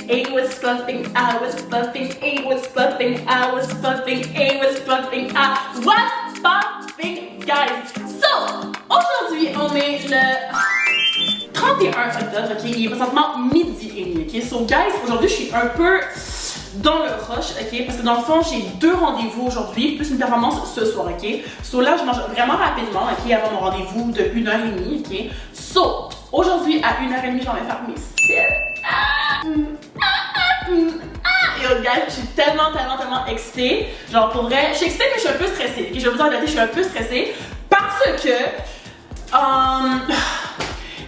A was fluffing, I was fluffing, A was fluffing, I was fluffing, A was fluffing, I was fluffing, guys. So, aujourd'hui, on est le 31 octobre, ok? Il est présentement midi et demi, ok? So, guys, aujourd'hui, je suis un peu dans le rush, ok? Parce que dans le fond, j'ai 2 rendez-vous aujourd'hui, plus une performance ce soir, ok? So, là, je mange vraiment rapidement, ok? Avant mon rendez-vous de 1h30, ok? So, aujourd'hui, à 1h30, j'en vais faire mes cils. Yo, guys, je suis tellement excitée. Genre, pour vrai, je suis excitée, mais je suis un peu stressée. Ok, je vais vous en dire, je suis un peu stressée parce que,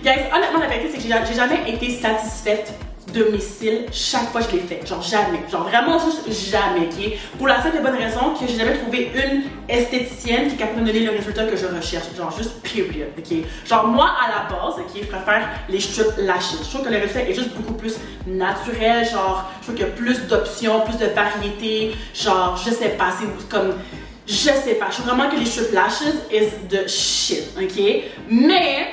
guys, honnêtement, la vérité, c'est que j'ai jamais été satisfaite de mes cils chaque fois que je les fais. Genre, jamais. Genre, vraiment, juste jamais, ok? Pour la simple et bonne raison que j'ai jamais trouvé une esthéticienne qui est capable de me donner le résultat que je recherche. Genre, juste period, ok? Genre, moi, à la base, ok, je préfère les strip lashes. Je trouve que le résultat est juste beaucoup plus naturel. Genre, je trouve qu'il y a plus d'options, plus de variété. Genre, je sais pas, c'est comme... Je sais pas. Je trouve vraiment que les strip lashes is the shit, ok? Mais...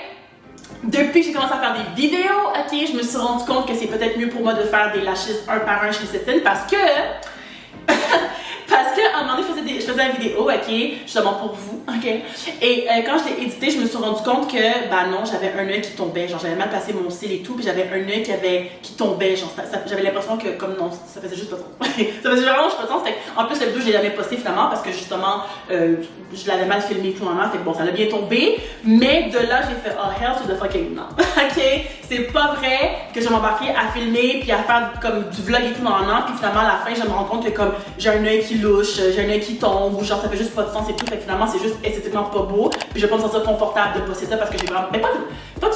depuis que j'ai commencé à faire des vidéos, ok, je me suis rendu compte que c'est peut-être mieux pour moi de faire des lashes un par un chez l'esthéticienne parce que à un moment donné, je faisais une vidéo, ok, justement pour vous, ok, et quand je l'ai édité, je me suis rendu compte que, bah non, j'avais un œil qui tombait, genre j'avais mal placé mon cil et tout, puis j'avais un œil qui tombait, genre j'avais l'impression que, comme non, ça faisait juste pas de sens. Ça faisait vraiment juste pas de sens, en plus, le vidéo, je l'ai jamais posté finalement parce que justement, je l'avais mal filmé tout le moment, fait que bon, ça l'a bien tombé, mais de là, j'ai fait, oh hell to the fucking no, ok, c'est pas vrai que je vais m'embarquer à filmer puis à faire comme du vlog et tout dans un an, puis finalement, à la fin, je me rends compte que comme j'ai un œil qui louche, j'ai un œil qui tombe, ou genre ça fait juste pas de sens et tout, fait que finalement c'est juste esthétiquement pas beau, puis je vais pas me sentir confortable de poster ça parce que j'ai vraiment, mais pas que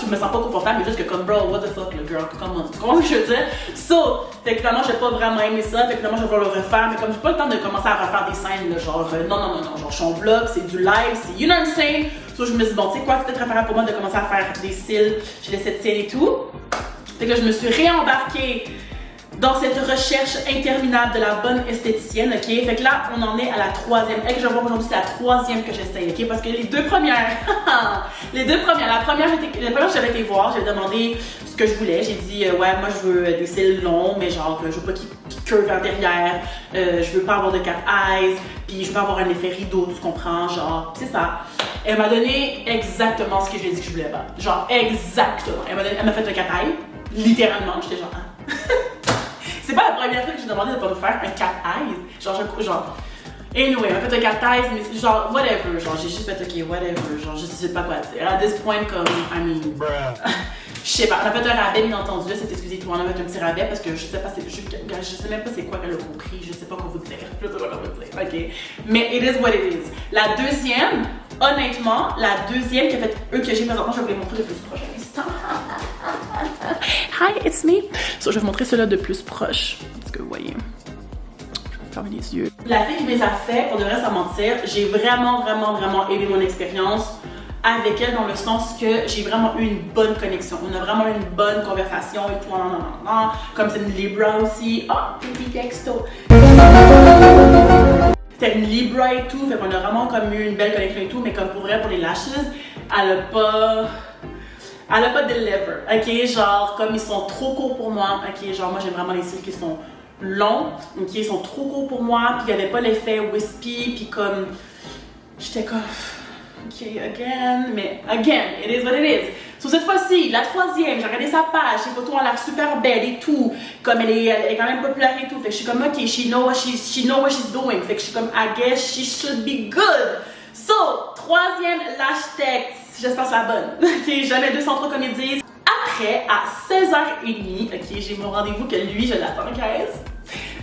je me sens pas confortable, mais juste que comme bro, what the fuck, le girl, comment ce que je veux dire? So, fait que finalement j'ai pas vraiment aimé ça, fait que finalement je vais vouloir le refaire, mais comme j'ai pas le temps de commencer à refaire des scènes, là, genre non, genre je suis en vlog, c'est du live, c'est you know what I'm saying? So je me suis dit bon, tu sais quoi, c'est peut-être préférable pour moi de commencer à faire des cils chez l'esthéticienne et tout, fait que je me suis réembarquée dans cette recherche interminable de la bonne esthéticienne, ok? Fait que là, on en est à la 3e. Elle que je vais voir aujourd'hui, c'est la 3e que j'essaye, ok? Parce que les 2 premières, la première, j'avais été voir, j'avais demandé ce que je voulais. J'ai dit, ouais, moi je veux des cils longs, mais genre, je veux pas qu'ils curvent vers derrière, je veux pas avoir de cat eyes, puis je veux pas avoir un effet rideau, tu comprends? Genre, c'est ça. Elle m'a donné exactement ce que j'ai dit que je voulais pas. Genre, exactement. Elle m'a fait le cat eye, littéralement, j'étais genre, hein? C'est pas la première fois que j'ai demandé de pas me faire un cat eyes. Genre, anyway, on a fait un cat eyes, mais genre, whatever. Genre, j'ai juste fait, ok, whatever. Genre, je sais pas quoi dire. À this point, comme, I mean. Je sais pas. On a fait un rabais, bien entendu. C'est excusez tout. On a fait un petit rabais parce que je sais pas, je sais même pas c'est quoi qu'elle a compris. Je sais pas quoi vous dire. Je sais pas quoi vous dire. Ok. Mais it is what it is. La deuxième, honnêtement, qui a fait eux que j'ai présentement, je vais vous les montrer de plus proche. Hi, it's me. So, je vais vous montrer cela de plus proche. Est-ce que vous voyez? Je vais fermer les yeux. La fille qui me les a fait, pour de vrai, sans mentir, j'ai vraiment aimé mon expérience avec elle dans le sens que j'ai vraiment eu une bonne connexion. On a vraiment eu une bonne conversation et tout. Non. Comme c'est une Libra aussi. Oh, petit texto. C'était une Libra et tout. Fait qu'on a vraiment comme eu une belle connexion et tout. Mais comme pour vrai, pour les lashes, elle a pas de lever, ok? Genre, comme ils sont trop courts pour moi, ok? Genre, moi, j'aime vraiment les cils qui sont longs, ok? Ils sont trop courts pour moi, puis il n'y avait pas l'effet wispy, puis comme... J'étais comme... Ok, mais again, it is what it is. So, cette fois-ci, la 3e, j'ai regardé sa page, ses photos ont l'air super belles et tout, comme elle est quand même populaire et tout, fait que je suis comme, ok, she know what she's doing, fait que je suis comme, I guess she should be good. So, 3e lash tech. J'espère que c'est la bonne. Ok, jamais 203 comme ils disent. Après, à 16h30, ok, j'ai mon rendez-vous que lui, je l'attends, guys.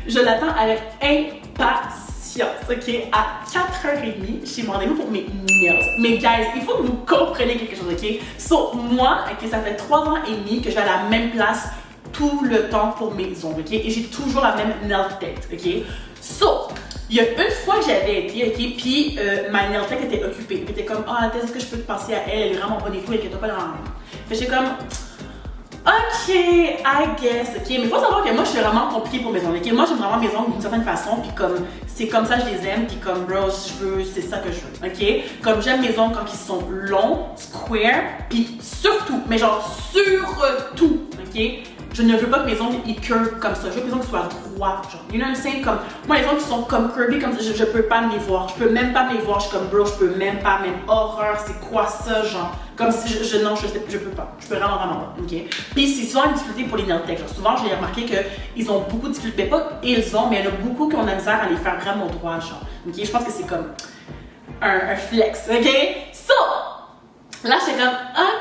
Je l'attends avec impatience, ok. À 4h30, j'ai mon rendez-vous pour mes nails. Mais guys, il faut que vous compreniez quelque chose, ok. So, moi, ok, ça fait 3 ans et demi que je vais à la même place tout le temps pour mes ongles, ok. Et j'ai toujours la même nail tech, ok. So, il y a une fois que j'avais été, ok, puis ma nail tech était occupée. Puis était comme, ah, est-ce que je peux te passer à elle? Elle est vraiment bonne et tout, elle inquiète pas dans la... Fait que j'étais comme, ok, I guess, ok. Mais il faut savoir que moi, je suis vraiment compliquée pour mes ongles, ok. Moi, j'aime vraiment mes ongles d'une certaine façon, puis comme, c'est comme ça que je les aime, puis comme, bro, c'est ça que je veux, ok. Comme, j'aime mes ongles quand ils sont longs, square, puis surtout, mais genre surtout, ok. Je ne veux pas que mes ongles ils curvent comme ça. Je veux que mes ongles soient droits. Genre, you know what I'm saying? Comme, moi, les ongles qui sont comme curvy, comme je peux pas me les voir. Je peux même pas me les voir. Je suis comme, bro, je peux même pas. Même horreur, c'est quoi ça, genre? Comme si non, je peux pas. Je peux vraiment pas. Ok? Puis c'est souvent une difficulté pour les nail tech. Genre, souvent, j'ai remarqué qu'ils ont beaucoup de difficultés. Mais pas ils ont, mais il y en a beaucoup qui ont de la misère à les faire vraiment droits, genre. Ok? Je pense que c'est comme un flex. Ok? So, là, j'étais comme,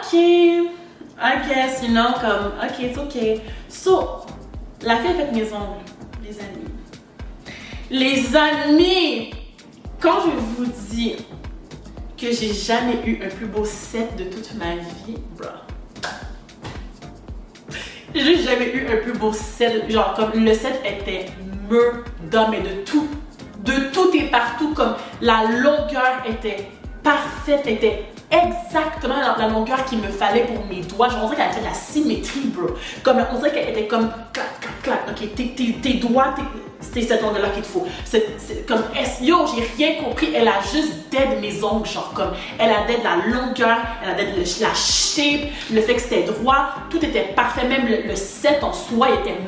ok. I guess, you know, comme, ok, it's ok. So, la fille a fait mes ongles, les amis. Les amis! Quand je vous dis que j'ai jamais eu un plus beau set de toute ma vie, bro. J'ai jamais eu un plus beau set. Genre, comme, le set était murder, mais de tout. De tout et partout, comme, la longueur était parfaite, était exactement la longueur qu'il me fallait pour mes doigts. Genre, on dirait qu'elle avait de la symétrie, bro. Comme, on dirait qu'elle était comme clac, clac, clac. Ok, tes doigts, c'est cette longueur-là qu'il te faut. C'est comme, yo, j'ai rien compris. Elle a juste dead mes ongles, genre, comme, elle a dead la longueur, elle a dead la shape, le fait que c'était droit. Tout était parfait. Même le set en soi, il était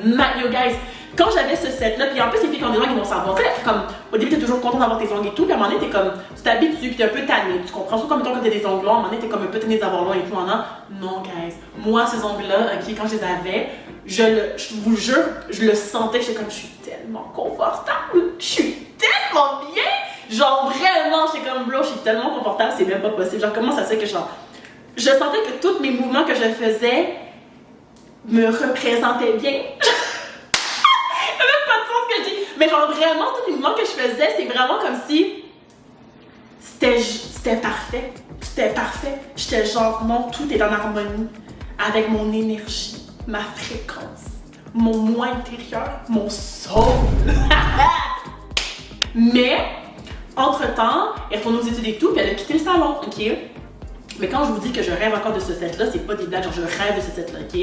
yo, guys. Quand j'avais ce set-là, puis en plus, les filles qui ont des ongles, ils vont savoir. En fait, comme, au début, t'es toujours content d'avoir tes ongles et tout, puis à un moment donné, t'es comme, tu t'habitues, puis t'es un peu tanné, tu comprends? Surtout comme quand t'as des ongles longs, à un moment donné, t'es comme un peu tanné d'avoir long et tout, non, guys. Moi, ces ongles-là, ok, quand je les avais, je vous jure, je le sentais, j'étais comme, je suis tellement confortable, je suis tellement bien, genre, vraiment, j'étais comme, bro, je suis tellement confortable, c'est même pas possible. Genre, comment ça se fait que, genre, je sentais que tous mes mouvements que je faisais me représentaient bien. Mais genre vraiment, tous les mouvements que je faisais, c'est vraiment comme si c'était parfait. C'était parfait. J'étais genre, non, tout est en harmonie avec mon énergie, ma fréquence, mon moi intérieur, mon soul. Mais, entre-temps, elle retourne aux études et tout, puis elle a quitté le salon, ok? Mais quand je vous dis que je rêve encore de ce set-là, c'est pas des blagues, genre je rêve de ce set-là, ok?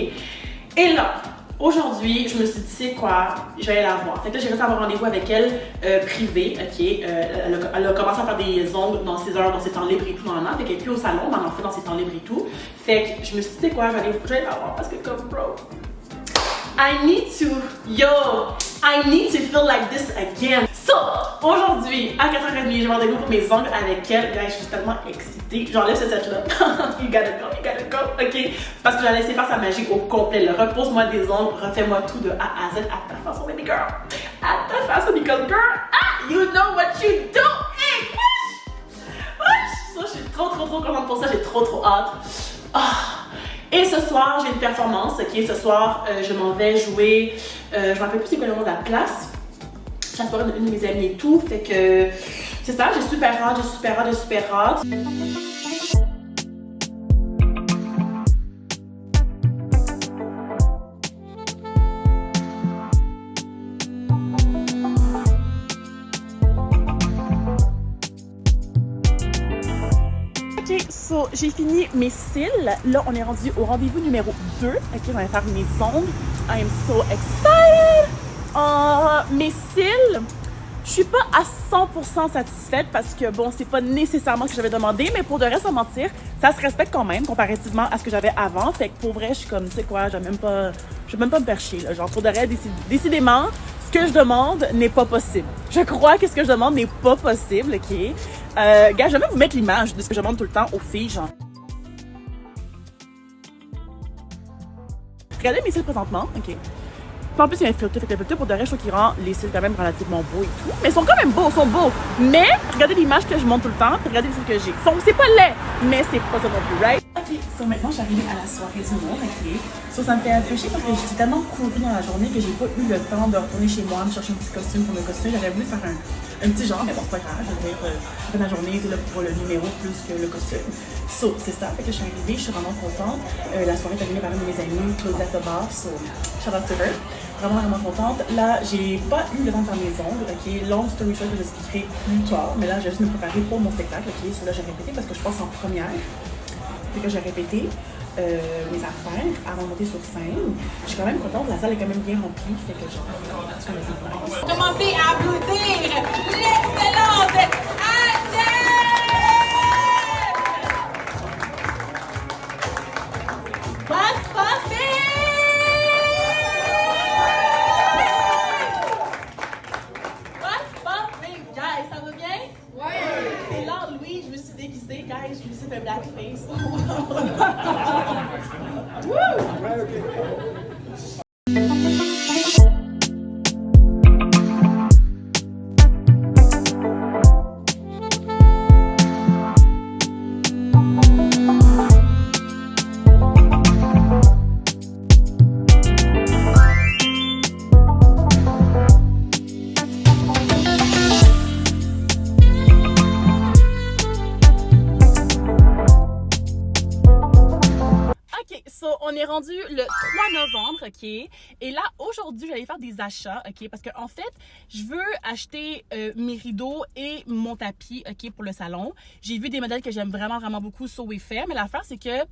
Et là, aujourd'hui, je me suis dit, c'est quoi, j'allais la voir. Fait que là, j'ai réussi à avoir rendez-vous avec elle privé, ok? Elle a commencé à faire des ongles dans ses heures, dans ses temps libres et tout, fait qu'elle est plus au salon, mais elle en fait dans ses temps libres et tout. Fait que je me suis dit, c'est quoi, j'allais la voir parce que comme, bro, I need to feel like this again. So, aujourd'hui, à 4h30, je vais rendez-vous pour mes ongles avec elle. Là, je suis tellement excitée. J'enlève ce set-là. You gotta go, ok? Parce que j'ai laissé faire sa magie au complet. Repose-moi des ongles, refais-moi tout de A à Z à ta façon, baby girl. À ta façon, because girl, you know what you do. Hey, wesh! So, je suis trop contente pour ça. J'ai trop hâte. Et ce soir, j'ai une performance, ok? Ce soir, je m'en vais jouer, je me rappelle plus c'est quoi le nom de la place. C'est la soirée d'une de mes amies et tout, fait que c'est ça, j'ai super hâte. Ok, so j'ai fini mes cils. Là, on est rendu au rendez-vous numéro 2. Ok, on va faire mes ongles. I am so excited! Mes cils, je suis pas à 100% satisfaite parce que bon, c'est pas nécessairement ce que j'avais demandé, mais pour de reste, sans mentir, ça se respecte quand même comparativement à ce que j'avais avant. Fait que pour vrai, je suis comme, tu sais quoi, je vais même pas me faire chier, là. Genre, pour de reste, décidément, ce que je demande n'est pas possible. Je crois que ce que je demande n'est pas possible, ok? Gars, je vais même vous mettre l'image de ce que je demande tout le temps aux filles, genre. Regardez mes cils présentement, ok? En plus, il y a un filtre. Fait que le filtre, pour de vrai, je trouve qu'il rend les cils quand même relativement beaux et tout. Mais ils sont quand même beaux, ils sont beaux. Mais, regardez l'image que je monte tout le temps, puis regardez les cils que j'ai. C'est pas laid, mais c'est pas ça non plus, right? Ok, so maintenant, je suis arrivée à la soirée du monde, ok? So, ça me fait un peu chier parce que j'étais tellement courue dans la journée que j'ai pas eu le temps de retourner chez moi, me chercher un petit costume pour le costume. J'aurais voulu faire un petit genre, mais bon, c'est pas grave. Je vais faire la journée là, pour le numéro plus que le costume. So, c'est ça. Fait que je suis arrivée, je suis vraiment contente. La soirée est terminée par une de mes amies, Claudia Tobar, so shout out to her. Vraiment contente. Là, j'ai pas eu le temps de faire mes ongles, ok? Long story short, je vous expliquerai plus tard, mais là, je vais juste me préparer pour mon spectacle, ok? So là, j'ai répété parce que je passe en première. Fait que j'ai répété mes affaires avant de monter sur scène. Je suis quand même contente, la salle est quand même bien remplie, fait que genre, c'est quand même bien. Commencez à applaudir l'excellente Adèle! What's poppin'? On est rendu le 3 novembre, OK? Et là, aujourd'hui, j'allais faire des achats, OK? Parce que en fait, je veux acheter mes rideaux et mon tapis, OK, pour le salon. J'ai vu des modèles que j'aime vraiment, vraiment beaucoup sur Wayfair. Mais l'affaire, c'est que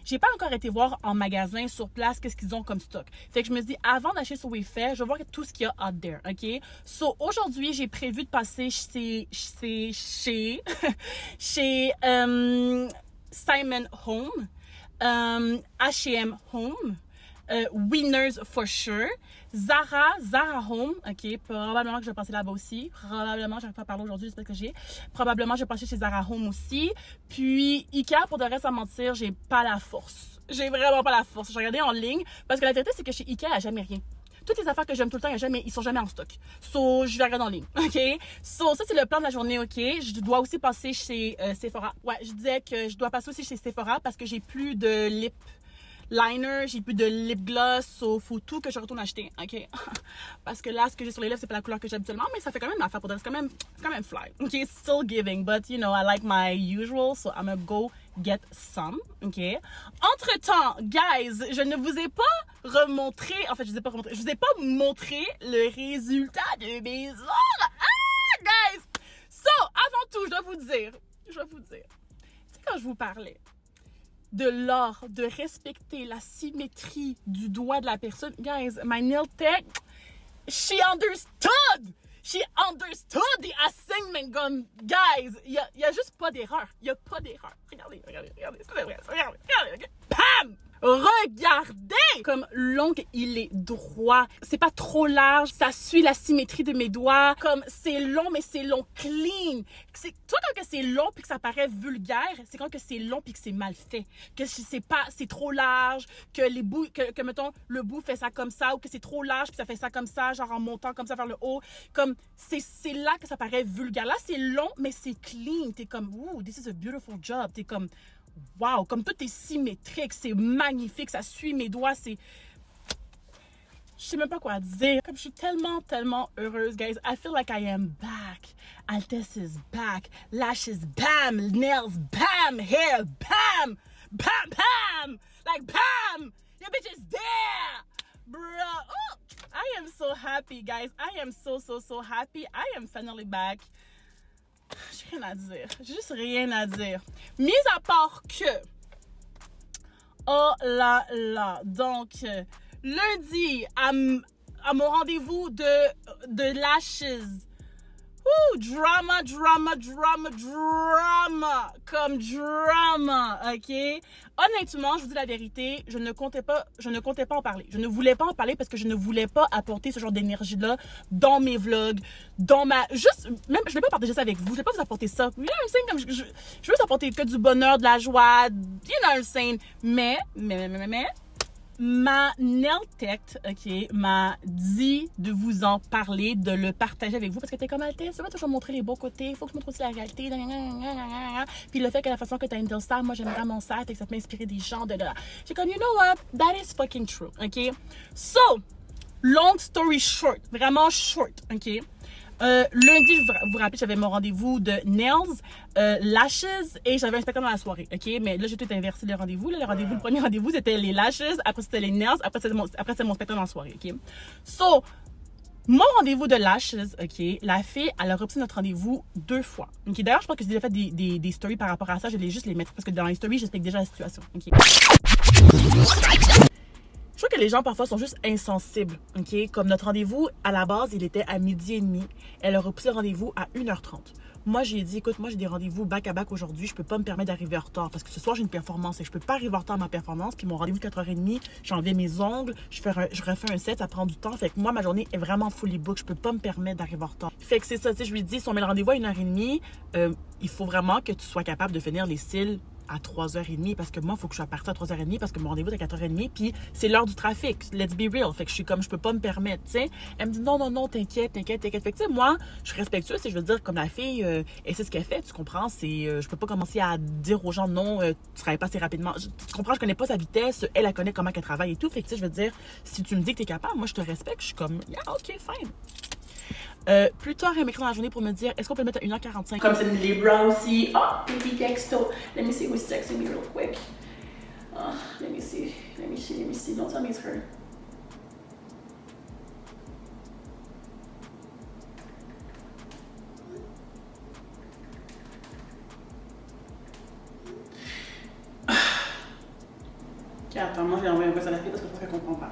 j'ai pas encore été voir en magasin, sur place, qu'est-ce qu'ils ont comme stock. Fait que je me dis, avant d'acheter sur Wayfair, je vais voir tout ce qu'il y a out there, OK? So, aujourd'hui, j'ai prévu de passer chez Simon Home. H&M Home, Winners for sure, Zara Home, ok, probablement que je vais passer là-bas aussi, probablement, j'arrive pas à parler aujourd'hui, j'espère que probablement je vais passer chez Zara Home aussi, puis Ikea, pour de reste à mentir, j'ai pas la force, j'ai vraiment pas la force, j'ai regardé en ligne, parce que la vérité c'est que chez Ikea, il n'y a jamais rien. Toutes les affaires que j'aime tout le temps, ils sont jamais en stock. So, je vais regarder en ligne, OK? So, ça, c'est le plan de la journée, OK? Je dois aussi passer chez Sephora. Ouais, je disais que je dois passer aussi chez Sephora parce que j'ai plus de lip liner, j'ai plus de lip gloss, so faut tout que je retourne acheter, OK? Parce que là, ce que j'ai sur les lèvres, c'est pas la couleur que j'aime habituellement, mais ça fait quand même l'affaire pour dire, c'est quand même fly, OK? Still giving, but you know, I like my usual, so I'm gonna go get some, OK? Entre-temps, guys, je ne vous ai pas remontré, en fait, je vous ai pas montré le résultat de mes ongles. Ah, guys! So, avant tout, je dois vous dire, tu sais, quand je vous parlais de l'art, de respecter la symétrie du doigt de la personne. Guys, my nail tech, she understood! She understood the assignment gun. Guys, il y a juste pas d'erreur. Il y a pas d'erreur. Regardez. Regardez. Bam! Regardez comme l'ongle, il est droit. C'est pas trop large. Ça suit la symétrie de mes doigts. Comme c'est long, mais c'est long clean. Toi, quand c'est long puis que ça paraît vulgaire, c'est quand que c'est long puis que c'est mal fait. Que c'est trop large, que les bouts, que mettons, le bout fait ça comme ça, ou que c'est trop large puis ça fait ça comme ça, genre en montant comme ça vers le haut. Comme, c'est là que ça paraît vulgaire. Là, c'est long, mais c'est clean. T'es comme, ooh, this is a beautiful job. T'es comme, wow, comme tout est symétrique, c'est magnifique, ça suit mes doigts, c'est... Je sais même pas quoi dire. Comme je suis tellement, tellement heureuse, guys. I feel like I am back. Altesse is back. Lashes, bam. Nails, bam. Hair, bam. Bam, bam. Like, bam. Your bitch is there. Bro. Oh, I am so happy, guys. I am so happy. I am finally back. J'ai rien à dire. J'ai juste rien à dire. Mis à part que... Oh là là. Donc, lundi, à mon rendez-vous de lashes. Ouh, drama. Comme drama, OK? Honnêtement, je vous dis la vérité, je ne comptais pas en parler. Je ne voulais pas en parler parce que je ne voulais pas apporter ce genre d'énergie-là dans mes vlogs, même, je ne vais pas partager ça avec vous, je ne vais pas vous apporter ça. You know what I'm saying? Comme je veux vous apporter que du bonheur, de la joie, you know what I'm saying? Mais, ma nail tech, OK, m'a dit de vous en parler, de le partager avec vous parce que t'es comme Altesse, tu vas toujours montrer les beaux côtés, il faut que je montre aussi la réalité. Puis le fait que la façon que t'as une nail style, moi j'aime vraiment ça, fait que ça peut inspirer des gens de là. J'ai comme, you know what, that is fucking true, OK? So, long story short, vraiment short, OK? Lundi, je vous rappelle, j'avais mon rendez-vous de nails, lashes et j'avais un spectacle dans la soirée, OK? Mais là, j'ai tout inversé le rendez-vous. Le premier rendez-vous, c'était les lashes, après c'était les nails, après c'est mon spectacle dans la soirée, OK? So, mon rendez-vous de lashes, OK, la fille, elle a repris notre rendez-vous 2 fois. OK? D'ailleurs, je pense que j'ai déjà fait des stories par rapport à ça. Je vais juste les mettre parce que dans les stories, j'explique déjà la situation, OK? Je trouve que les gens parfois sont juste insensibles, OK? Comme notre rendez-vous, à la base, il était à 12h30. Elle a repoussé le rendez-vous à 1h30. Moi, j'ai dit, écoute, moi, j'ai des rendez-vous back-à-back aujourd'hui. Je peux pas me permettre d'arriver en retard parce que ce soir, j'ai une performance et je peux pas arriver en retard à ma performance. Puis mon rendez-vous de 4h30, j'ai enlevé mes ongles, je refais un set, ça prend du temps. Fait que moi, ma journée est vraiment fully book. Je peux pas me permettre d'arriver en retard. Fait que c'est ça, tu sais, je lui dis, si on met le rendez-vous à 1h30, il faut vraiment que tu sois capable de finir les cils à 3h30 parce que moi, il faut que je sois partie à 3h30 parce que mon rendez-vous est à 4h30 puis c'est l'heure du trafic. Let's be real. Fait que je suis comme, je peux pas me permettre, tu sais. Elle me dit non, t'inquiète. Fait que tu sais, moi, je suis respectueuse et je veux dire, comme la fille, et c'est ce qu'elle fait, tu comprends? Je peux pas commencer à dire aux gens non, tu travailles pas assez rapidement. Tu comprends? Je connais pas sa vitesse. Elle connaît comment elle travaille et tout. Fait que tu sais, je veux dire, si tu me dis que t'es capable, moi, je te respecte. Je suis comme, yeah, ok, fine. Plus tard, elle m'écrit dans la journée pour me dire est-ce qu'on peut le mettre à 1h45? Comme c'est une Libra aussi. Oh, petit texto. Let me see who's texting me real quick. Oh, let me see. Don't tell me it's her. Ok, attends, moi je vais envoyer un voice à la fille parce que je crois qu'elle comprend pas.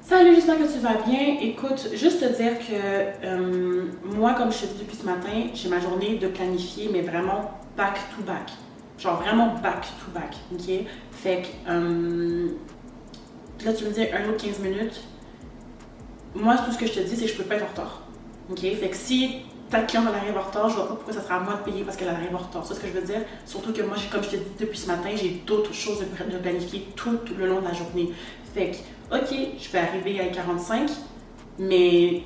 Salut, j'espère que tu vas bien. Écoute, juste te dire que moi, comme je te dis depuis ce matin, j'ai ma journée de planifier, mais vraiment back to back. Genre vraiment back to back, ok? Fait que là, tu me dis un autre 15 minutes. Moi, tout ce que je te dis, c'est que je peux pas être en retard. Ok? Fait que si ta cliente elle arrive en retard, je vois pas pourquoi ça sera à moi de payer parce qu'elle arrive en retard. C'est ce que je veux dire. Surtout que moi, comme je te dis depuis ce matin, j'ai d'autres choses de planifier tout le long de la journée. Fait que, ok, je vais arriver à 45, mais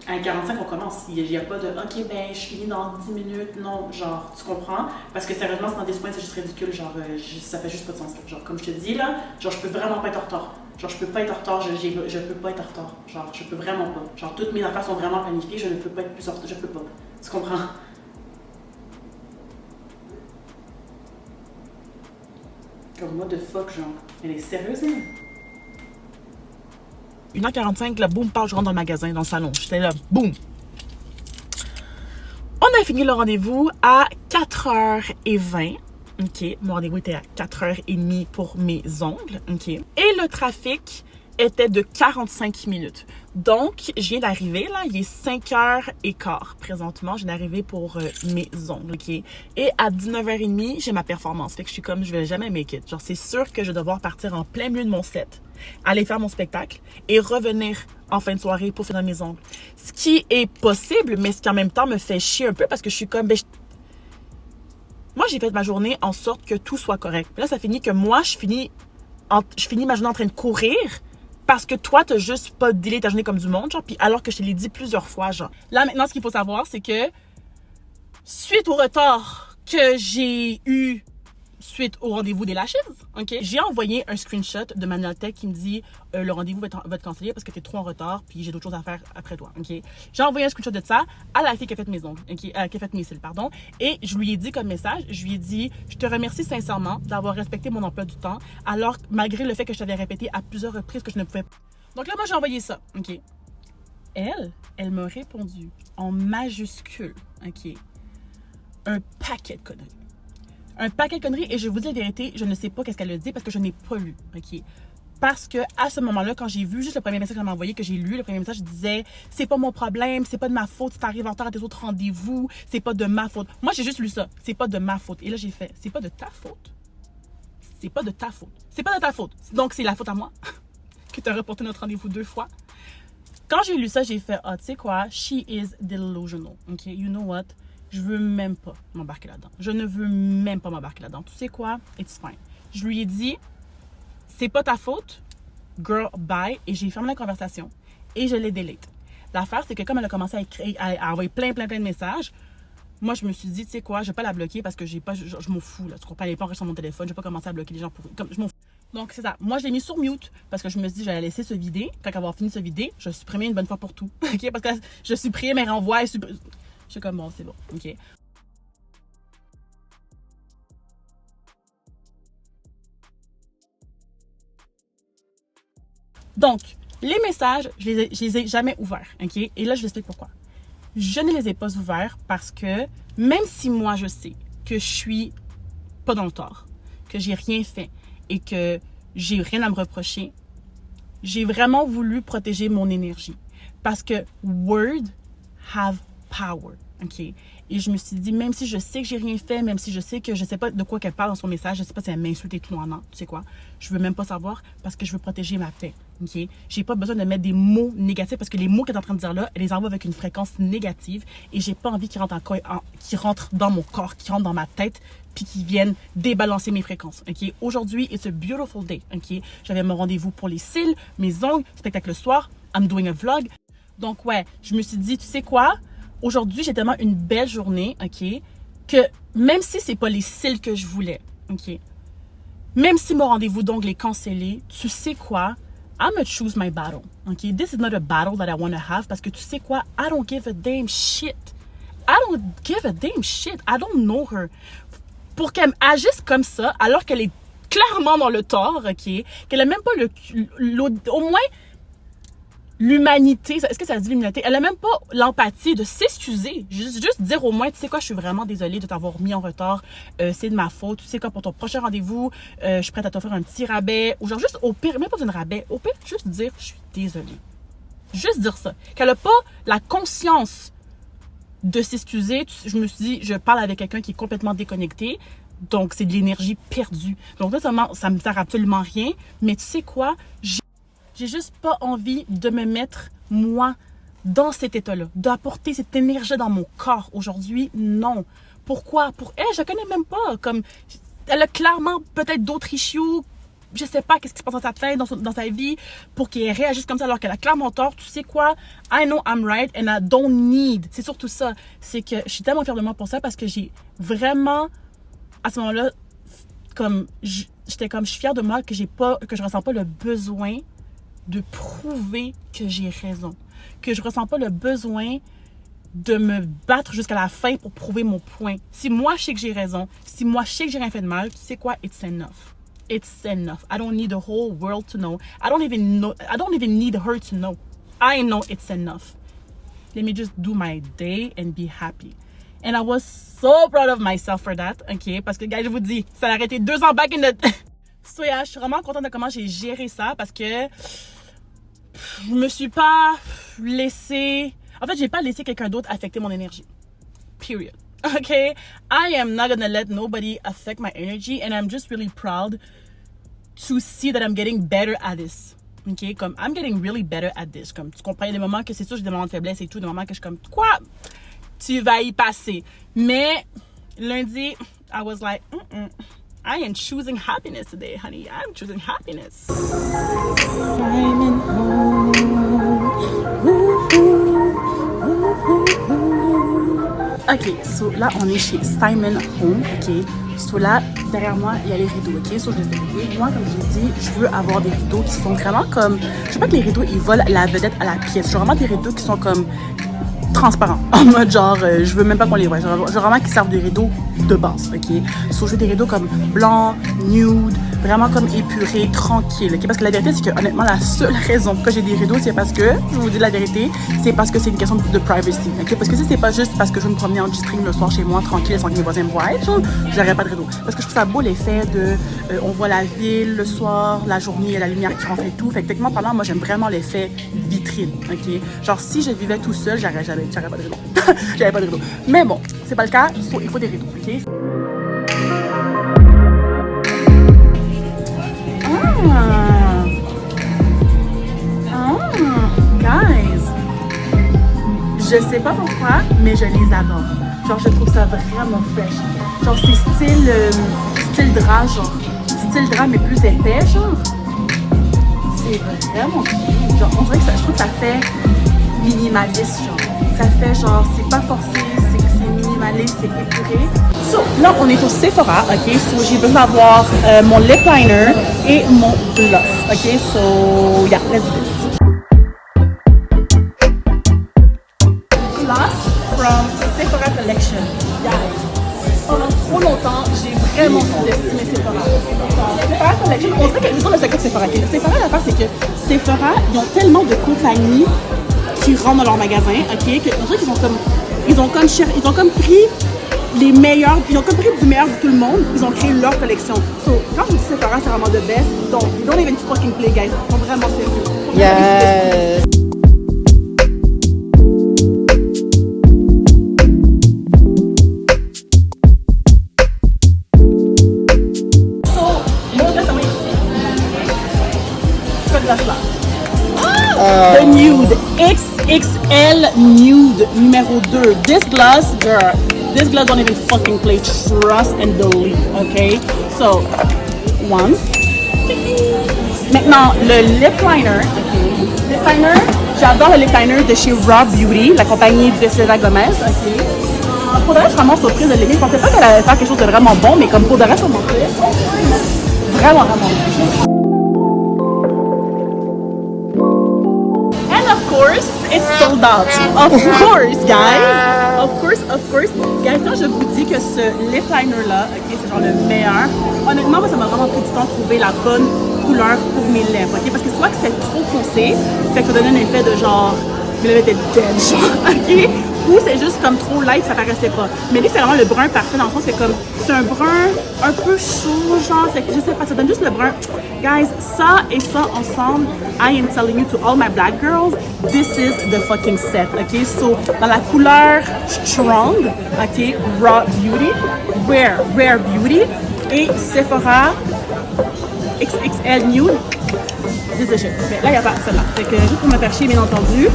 à 45, on commence. Il n'y a pas de ok, ben je finis dans 10 minutes. Non, genre, tu comprends? Parce que sérieusement, c'est dans des points, c'est juste ridicule. Genre, ça fait juste pas de sens. Genre, comme je te dis là, genre, je peux vraiment pas être en retard. Genre, je peux pas être en retard, je peux pas être en retard. Genre, je peux vraiment pas. Genre, toutes mes affaires sont vraiment planifiées, je ne peux pas être plus en retard. Je peux pas. Tu comprends? Comme what the fuck, genre. Elle est sérieuse, elle? 1h45, là, boum, je rentre dans le magasin, dans le salon. J'étais là, boum. On a fini le rendez-vous à 4h20. OK. Mon rendez-vous était à 4h30 pour mes ongles. OK. Et le trafic était de 45 minutes. Donc, je viens d'arriver, là, il est 5h15 présentement. Je viens d'arriver pour mes ongles, OK? Et à 19h30, j'ai ma performance. Fait que je suis comme, je vais jamais make it. Genre, c'est sûr que je vais devoir partir en plein milieu de mon set, aller faire mon spectacle et revenir en fin de soirée pour finir mes ongles. Ce qui est possible, mais ce qui en même temps me fait chier un peu parce que je suis comme, moi, j'ai fait ma journée en sorte que tout soit correct. Puis là, ça finit que moi, je finis ma journée en train de courir parce que toi, t'as juste pas délai ta journée comme du monde, genre, puis alors que je te l'ai dit plusieurs fois, genre. Là, maintenant, ce qu'il faut savoir, c'est que suite au retard que j'ai eu suite au rendez-vous des lashes, ok, j'ai envoyé un screenshot de Manuel Tech qui me dit le rendez-vous va être cancellé parce que t'es trop en retard puis j'ai d'autres choses à faire après toi, ok. J'ai envoyé un screenshot de ça à la fille qui a fait mes ongles, ok, qui a fait mes cils, pardon, et je lui ai dit comme message, je lui ai dit je te remercie sincèrement d'avoir respecté mon emploi du temps alors malgré le fait que je t'avais répété à plusieurs reprises que je ne pouvais pas. Donc là moi j'ai envoyé ça, ok. Elle m'a répondu en majuscule, ok, un paquet de conneries. Un paquet de conneries, et je vous dis la vérité, je ne sais pas qu'est-ce qu'elle a dit parce que je n'ai pas lu, ok? Parce que à ce moment-là, quand j'ai vu juste le premier message qu'elle m'a envoyé, que j'ai lu, le premier message disait « C'est pas mon problème, c'est pas de ma faute si t'arrives en retard à tes autres rendez-vous, c'est pas de ma faute. » Moi, j'ai juste lu ça, « C'est pas de ma faute. » Et là, j'ai fait « C'est pas de ta faute. C'est pas de ta faute. C'est pas de ta faute. Donc, c'est la faute à moi que t'as reporté notre rendez-vous 2 fois. » Quand j'ai lu ça, j'ai fait « Ah, tu sais quoi? She is delusional. Ok, you know what? Je veux même pas m'embarquer là-dedans. Je ne veux même pas m'embarquer là-dedans. Tu sais quoi? It's fine. » Je lui ai dit, c'est pas ta faute, girl, bye. Et j'ai fermé la conversation et je l'ai delete. L'affaire, c'est que comme elle a commencé à envoyer plein de messages, moi, je me suis dit, tu sais quoi, je vais pas la bloquer parce que je m'en fous, là. Tu comprends? Elle n'est pas enregistrée sur mon téléphone. Je vais pas commencer à bloquer les gens pour. Comme, je m'en fous. Donc, c'est ça. Moi, je l'ai mis sur mute parce que je me suis dit, j'allais laisser se vider. Quand elle va avoir fini de se vider, je supprimais une bonne fois pour tout. OK? Parce que je supprimais mes renvois et je suis comme, bon, c'est bon, ok. Donc, les messages, je les ai jamais ouverts, ok? Et là, je vous explique pourquoi. Je ne les ai pas ouverts parce que, même si moi, je sais que je suis pas dans le tort, que j'ai rien fait et que j'ai rien à me reprocher, j'ai vraiment voulu protéger mon énergie. Parce que words have power. OK? Et je me suis dit, même si je sais que j'ai rien fait, même si je sais que je sais pas de quoi qu'elle parle dans son message, je sais pas si elle m'insulte et tout, non, tu sais quoi? Je veux même pas savoir parce que je veux protéger ma paix, OK? J'ai pas besoin de mettre des mots négatifs parce que les mots qu'elle est en train de dire là, elle les envoie avec une fréquence négative et j'ai pas envie qu'ils rentrent dans mon corps, qu'ils rentrent dans ma tête puis qu'ils viennent débalancer mes fréquences, OK? Aujourd'hui, it's a beautiful day, OK? J'avais mon rendez-vous pour les cils, mes ongles, spectacle le soir, I'm doing a vlog. Donc, ouais, je me suis dit, tu sais quoi? Aujourd'hui, j'ai tellement une belle journée, OK, que même si c'est pas les cils que je voulais, OK, même si mon rendez-vous d'ongles est cancellé, tu sais quoi? I'm gonna choose my battle, OK? This is not a battle that I want to have parce que tu sais quoi? I don't give a damn shit. I don't give a damn shit. I don't know her. Pour qu'elle agisse comme ça, alors qu'elle est clairement dans le tort, OK, qu'elle a même pas au moins l'humanité, est-ce que ça se dit l'humanité? Elle a même pas l'empathie de s'excuser. Juste dire au moins, tu sais quoi, je suis vraiment désolée de t'avoir mis en retard. C'est de ma faute. Tu sais quoi, pour ton prochain rendez-vous, je suis prête à t'offrir un petit rabais. Ou genre juste au pire, même pas d'un rabais. Au pire, juste dire, je suis désolée. Juste dire ça. Qu'elle a pas la conscience de s'excuser. Je me suis dit, je parle avec quelqu'un qui est complètement déconnecté. Donc, c'est de l'énergie perdue. Donc, non seulement, ça me sert absolument rien. Mais tu sais quoi? J'ai juste pas envie de me mettre, moi, dans cet état-là. D'apporter cette énergie dans mon corps aujourd'hui. Non. Pourquoi? Pour elle, je la connais même pas. Comme, elle a clairement peut-être d'autres issues. Je sais pas qu'est-ce qui se passe dans sa tête, dans sa vie, pour qu'elle réagisse comme ça alors qu'elle a clairement tort. Tu sais quoi? I know I'm right and I don't need. C'est surtout ça. C'est que je suis tellement fière de moi pour ça parce que j'ai vraiment, à ce moment-là, comme, j'étais comme, je suis fière de moi que je ressens pas le besoin de prouver que j'ai raison. Que je ressens pas le besoin de me battre jusqu'à la fin pour prouver mon point. Si moi, je sais que j'ai raison, si moi, je sais que j'ai rien fait de mal, tu sais quoi? It's enough. It's enough. I don't need the whole world to know. I don't even need her to know. I know it's enough. Let me just do my day and be happy. And I was so proud of myself for that, OK? Parce que, guys, je vous dis, ça a arrêté 2 ans back in the... So, yeah, je suis vraiment contente de comment j'ai géré ça parce que je me suis pas laissé... En fait, j'ai pas laissé quelqu'un d'autre affecter mon énergie. Period. Okay? I am not gonna let nobody affect my energy and I'm just really proud to see that I'm getting better at this. Okay? Comme, I'm getting really better at this. Comme, tu comprends, il y a des moments que c'est sûr, j'ai des moments de faiblesse et tout, des moments que je suis comme, quoi? Tu vas y passer. Mais, lundi, I was like, I am choosing happiness today, honey. I'm choosing happiness. Simon home. OK, so là, on est chez Simon Home, OK? So là, derrière moi, il y a les rideaux, OK? So je les ai rideaux. Moi, comme j'ai dit, je veux avoir des rideaux qui sont vraiment comme... Je veux pas que les rideaux, ils volent la vedette à la pièce. Je veux vraiment des rideaux qui sont comme transparents. En mode genre, je veux même pas qu'on les voit. Je veux vraiment qu'ils servent des rideaux de base, OK? So je veux des rideaux comme blanc, nude, vraiment comme épuré, tranquille, OK? Parce que la vérité, c'est que honnêtement, la seule raison pourquoi j'ai des rideaux, c'est parce que, je vous dis la vérité, c'est parce que c'est une question de privacy, OK? Parce que si c'est pas juste parce que je veux me promener en G-string le soir chez moi, tranquille, sans que mes voisins me voient, j'aurais pas de rideaux. Parce que je trouve ça beau l'effet de, on voit la ville le soir, la journée, il y a la lumière qui rentre et tout. Fait que techniquement parlant, moi, j'aime vraiment l'effet vitrine, OK? Genre, si je vivais tout seul, j'aurais pas de rideaux. J'avais pas de rideaux. Mais bon, c'est pas le cas, il faut des rideaux, OK? Guys, je sais pas pourquoi, mais je les adore. Genre, je trouve ça vraiment fresh. Genre, c'est style drap, genre. Style drap, mais plus épais, genre. C'est vraiment cool. Genre, on dirait que je trouve que ça fait minimaliste, genre. Ça fait genre, c'est pas forcé, c'est minimaliste, c'est épuré. So, là, on est au Sephora, OK? So, j'ai besoin d'avoir mon lip liner et mon gloss, OK? So, yeah, let's do this. Gloss from Sephora Collection. Guys, pendant trop longtemps, j'ai vraiment sous-estimé Sephora. Sephora Collection, on dirait que je le secret de Sephora. Sephora, l'affaire, c'est que Sephora, ils ont tellement de compagnies qui rentrent dans leur magasin, OK? On dirait qu'ils ont comme... Ils ont comme pris les meilleurs, ils ont comme pris du meilleur de tout le monde, ils ont créé leur collection. So, quand je dis Sephora, c'est vraiment the best. Donc, you don't even fucking play, guys. Ils sont vraiment sérieux. Yes. XXL Nude numéro 2. This gloss, girl, this gloss don't even fucking play. Trust and believe, okay? So, one. Maintenant, le lip liner. Okay. Lip liner, j'adore le lip liner de chez Raw Beauty, la compagnie de Selena Gomez, ok? Pour de vrai, je suis vraiment surprise de l'aimer. Je pensais pas qu'elle allait faire quelque chose de vraiment bon, mais comme pour de vrai, ça m'a fait vraiment, vraiment bon. And of course, it's sold out. Of course, guys. Of course. Guys, quand je vous dis que ce lip liner-là, ok, c'est genre le meilleur, honnêtement, moi, ça m'a vraiment pris du temps de trouver la bonne couleur pour mes lèvres, ok? Parce que soit que c'était trop foncé, fait que ça donnait un effet de genre, mes lèvres étaient dead, genre, ok? Ou c'est juste comme trop light, ça paraissait pas. Mais lui, c'est vraiment le brun parfait dans le sens que comme, c'est un brun un peu chaud, genre, c'est que je sais pas, ça donne juste le brun. Guys, ça et ça ensemble, I am telling you to all my black girls, this is the fucking set, ok? So, dans la couleur Strong, ok? Raw Beauty, Rare Beauty et Sephora XXL Nude, this is shit. Mais là, il n'y a pas celle-là. Fait que juste pour me faire chier, bien entendu.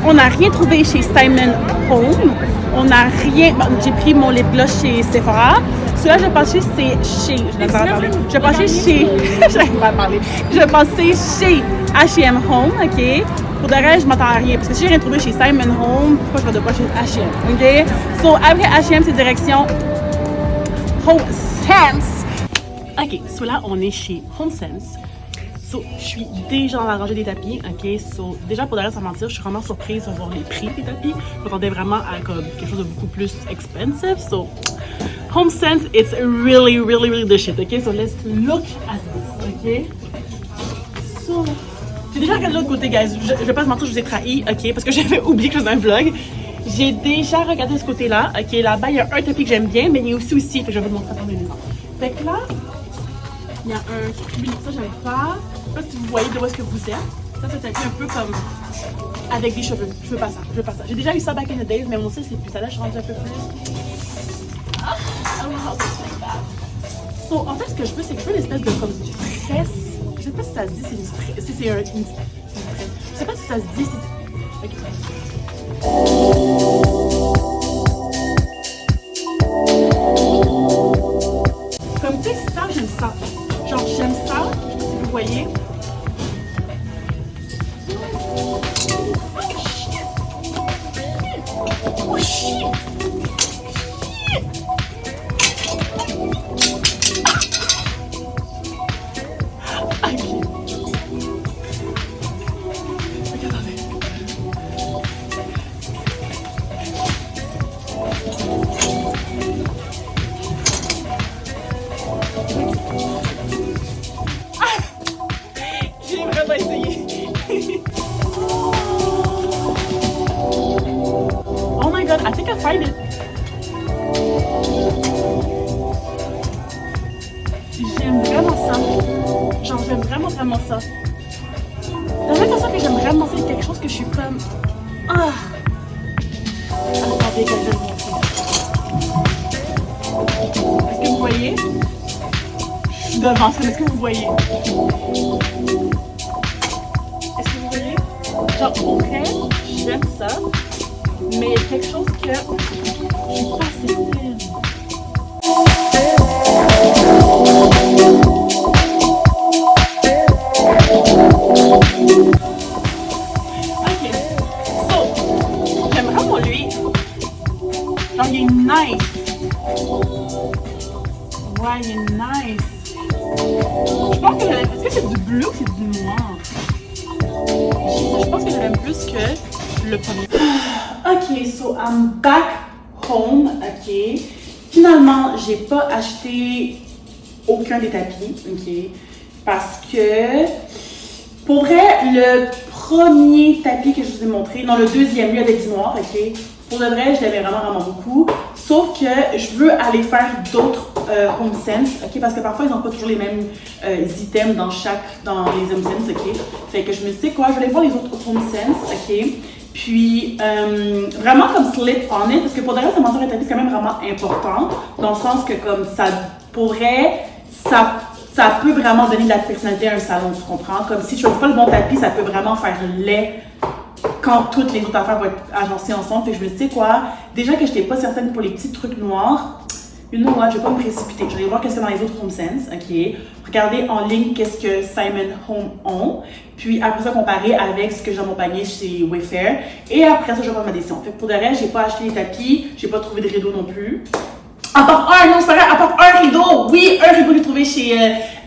On n'a rien trouvé chez Simon Home. On n'a rien. Bon, j'ai pris mon lip gloss chez Sephora. Celui-là, je pensais c'est chez. Je n'ai pas parlé. Je pensais chez. Je n'ai pas parlé. Je pensais chez H&M Home, ok. Pour de vrai, je m'attends à rien. Parce que si j'ai rien trouvé chez Simon Home, pourquoi je vais de quoi chez H&M, ok. So après H&M, c'est direction HomeSense. Ok, so là, on est chez HomeSense. So, je suis déjà dans la rangée des tapis, ok? So, déjà pour derrière sans mentir, je suis vraiment surprise de voir les prix des tapis. Je m'attendais vraiment à comme, quelque chose de beaucoup plus expensive. So, HomeSense, it's really the shit, ok? So, let's look at this, ok? So, j'ai déjà regardé de l'autre côté, guys. Je vais pas te mentir, je vous ai trahi, ok? Parce que j'avais oublié que je faisais un vlog. J'ai déjà regardé de ce côté-là, ok? Là-bas, il y a un tapis que j'aime bien, mais il y a aussi, fait que je vais vous montrer après mes mains. Fait que là, il y a un oui, ça j'avais pas. Je sais pas si vous voyez de où est-ce que vous êtes. Ça c'est un peu comme avec des cheveux. Je veux pas ça, je veux pas ça. J'ai déjà eu ça back in the days, mais mon style c'est plus ça. Là je suis rendue un peu plus. So, en fait ce que je veux c'est que je veux une espèce de comme tresse. Je sais pas si ça se dit c'est une tresse. C'est une tresse. Je sais pas si ça se dit c'est. Okay. Comme tu sais ça j'aime ça. Genre j'aime ça, je sais pas si vous voyez. Oh shit! Ah, ok. Regardez. J'ai vraiment essayé. Oh my god, I think I find it. J'aime vraiment ça. Genre, j'aime vraiment ça. La même façon que j'aime vraiment ça, c'est quelque chose que je suis comme. Ah! Attendez, que je vais vous montrer. Est-ce que vous voyez? Je suis devant ça, est-ce que vous voyez? Est-ce que vous voyez? Genre, au vrai, j'aime ça, mais il y a quelque chose que je suis pas assez fine. Ok, so, j'aime vraiment lui. Genre, il est nice. Ouais, il est nice. Je pense que est-ce que c'est du bleu ou c'est du noir? Je pense que je l'aime plus que le premier. Ok, so I'm back home, ok. Finalement, j'ai pas acheté aucun des tapis, ok. Parce que, pour vrai, le premier tapis que je vous ai montré, non, le deuxième, lui avec du noir, ok. Pour de vrai, je l'aimais vraiment beaucoup. Sauf que je veux aller faire d'autres HomeSense, ok, parce que parfois ils n'ont pas toujours les mêmes items dans les HomeSense, ok. Fait que je me dis, quoi, je vais aller voir les autres HomeSense, ok. Puis, vraiment comme slip on it, parce que pour de vrai, la mention rétablie, c'est quand même vraiment important, dans le sens que comme ça pourrait, ça peut vraiment donner de la personnalité à un salon, tu comprends? Comme si tu choisis pas le bon tapis, ça peut vraiment faire laid quand toutes les autres affaires vont être agencées ensemble. Fait que je me dis, tu sais quoi, déjà que je n'étais pas certaine pour les petits trucs noirs, you know what, je vais pas me précipiter. Je vais aller voir qu'est-ce qu'il y a dans les autres HomeSense, ok? Regarder en ligne qu'est-ce que Simon Home ont, puis après ça comparer avec ce que j'ai dans mon panier chez Wayfair, et après ça je vais prendre ma décision. Fait que pour de reste, j'ai pas acheté les tapis, j'ai pas trouvé de rideau non plus. À part un, non c'est pas vrai, à part un rideau, oui, un rideau que j'ai trouvé chez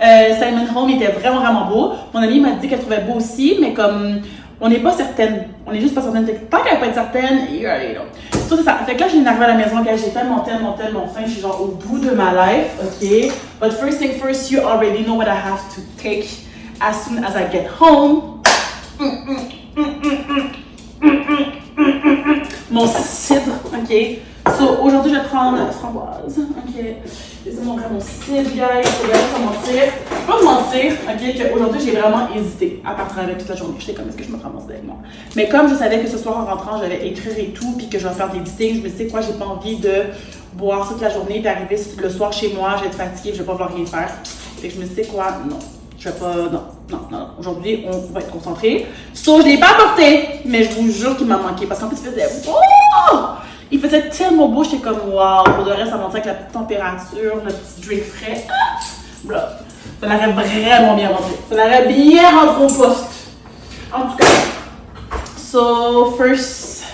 Simon Home, il était vraiment vraiment beau. Mon amie m'a dit qu'elle trouvait beau aussi, mais comme on n'est pas certaine, on est juste pas certaine. Tant qu'elle va pas être certaine, you already know. So, c'est ça. Fait que là, j'ai arrivé à la maison, gars, j'ai tellement faim, je suis genre au bout de ma life, ok? But first thing first, you already know what I have to take as soon as I get home. Mon cidre, ok? So, aujourd'hui, je vais prendre framboise, ok? Laissez-moi ouvrir mon cidre, guys, regardez sans mentir. Je peux pas vous mentir, ok, qu'aujourd'hui, j'ai vraiment hésité à partir avec toute la journée. J'étais comme, est-ce que je me ramasse avec moi? Mais comme je savais que ce soir, en rentrant, j'allais écrire et tout, puis que je vais faire des editing, je me disais, quoi, j'ai pas envie de boire toute la journée, puis arriver le soir chez moi, je vais être fatiguée, je vais pas vouloir rien faire. Fait que je me disais, quoi, non. Je vais pas, non. Aujourd'hui, on va être concentré. So, je l'ai pas apporté, mais je vous jure qu'il m'a manqué, parce qu'en plus, il faisait il faisait tellement beau, j'étais comme wow, pour de reste, ça montait avec la petite température, le petit drink frais. Blah. Ça l'aurait vraiment bien rentré. Ça l'aurait bien rentré au poste. En tout cas, so first